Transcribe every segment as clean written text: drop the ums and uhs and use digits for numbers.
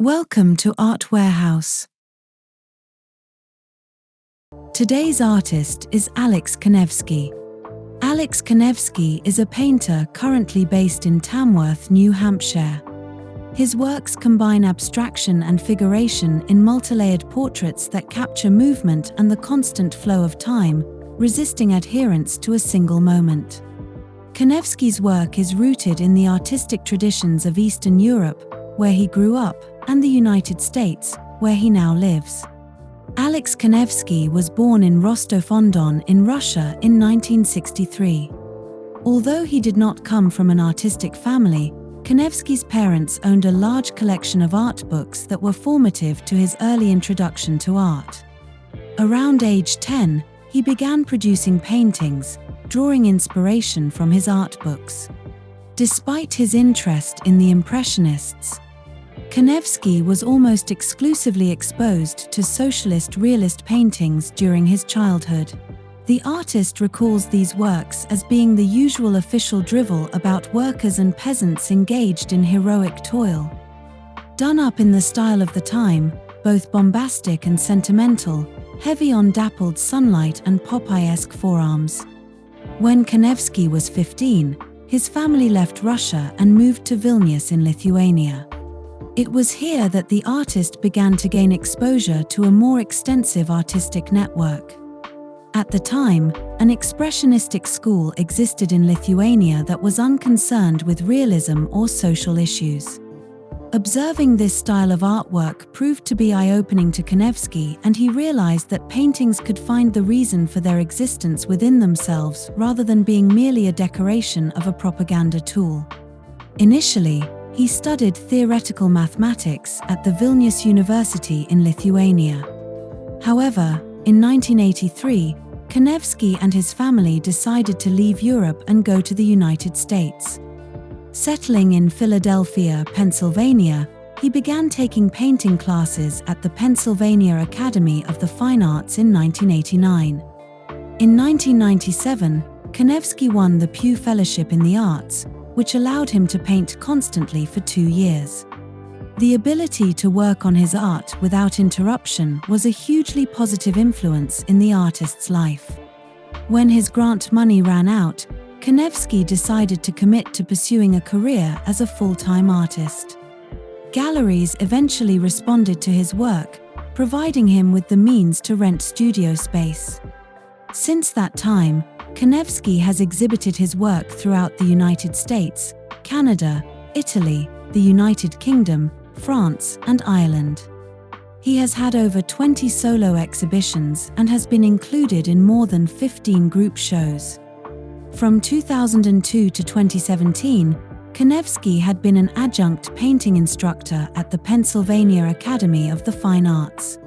Welcome to Art Warehouse. Today's artist is Alex Kanevsky. Alex Kanevsky is a painter currently based in Tamworth, New Hampshire. His works combine abstraction and figuration in multilayered portraits that capture movement and the constant flow of time, resisting adherence to a single moment. Kanevsky's work is rooted in the artistic traditions of Eastern Europe, where he grew up, and the United States, where he now lives. Alex Kanevsky was born in Rostov-on-Don in Russia in 1963. Although he did not come from an artistic family, Kanevsky's parents owned a large collection of art books that were formative to his early introduction to art. Around age 10, he began producing paintings, drawing inspiration from his art books. Despite his interest in the Impressionists, Kanevsky was almost exclusively exposed to Socialist Realist paintings during his childhood. The artist recalls these works as being the usual official drivel about workers and peasants engaged in heroic toil. Done up in the style of the time, both bombastic and sentimental, heavy on dappled sunlight and Popeye-esque forearms. When Kanevsky was 15, his family left Russia and moved to Vilnius in Lithuania. It was here that the artist began to gain exposure to a more extensive artistic network. At the time, an expressionistic school existed in Lithuania that was unconcerned with realism or social issues. Observing this style of artwork proved to be eye-opening to Kanevsky, and he realized that paintings could find the reason for their existence within themselves rather than being merely a decoration of a propaganda tool. Initially, he studied theoretical mathematics at the Vilnius University in Lithuania. However, in 1983, Kanevsky and his family decided to leave Europe and go to the United States. Settling in Philadelphia, Pennsylvania, he began taking painting classes at the Pennsylvania Academy of the Fine Arts in 1989. In 1997, Kanevsky won the Pew Fellowship in the Arts, which allowed him to paint constantly for 2 years. The ability to work on his art without interruption was a hugely positive influence in the artist's life. When his grant money ran out, Kanevsky decided to commit to pursuing a career as a full-time artist. Galleries eventually responded to his work, providing him with the means to rent studio space. Since that time, Kanevsky has exhibited his work throughout the United States, Canada, Italy, the United Kingdom, France, and Ireland. He has had over 20 solo exhibitions and has been included in more than 15 group shows. From 2002 to 2017, Kanevsky had been an adjunct painting instructor at the Pennsylvania Academy of the Fine Arts.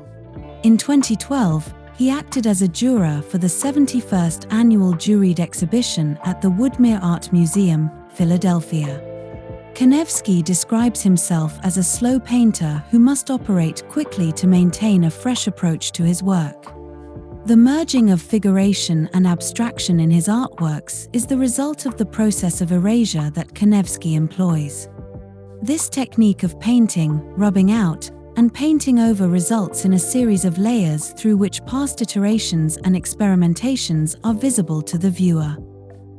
In 2012, he acted as a juror for the 71st Annual Juried Exhibition at the Woodmere Art Museum, Philadelphia. Kanevsky describes himself as a slow painter who must operate quickly to maintain a fresh approach to his work. The merging of figuration and abstraction in his artworks is the result of the process of erasure that Kanevsky employs. This technique of painting, rubbing out, and painting over results in a series of layers through which past iterations and experimentations are visible to the viewer.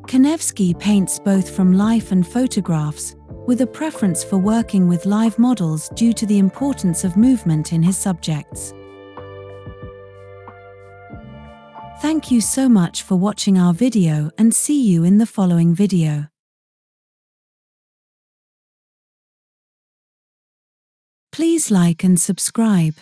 Kanevsky paints both from life and photographs, with a preference for working with live models due to the importance of movement in his subjects. Thank you so much for watching our video, and see you in the following video. Please like and subscribe.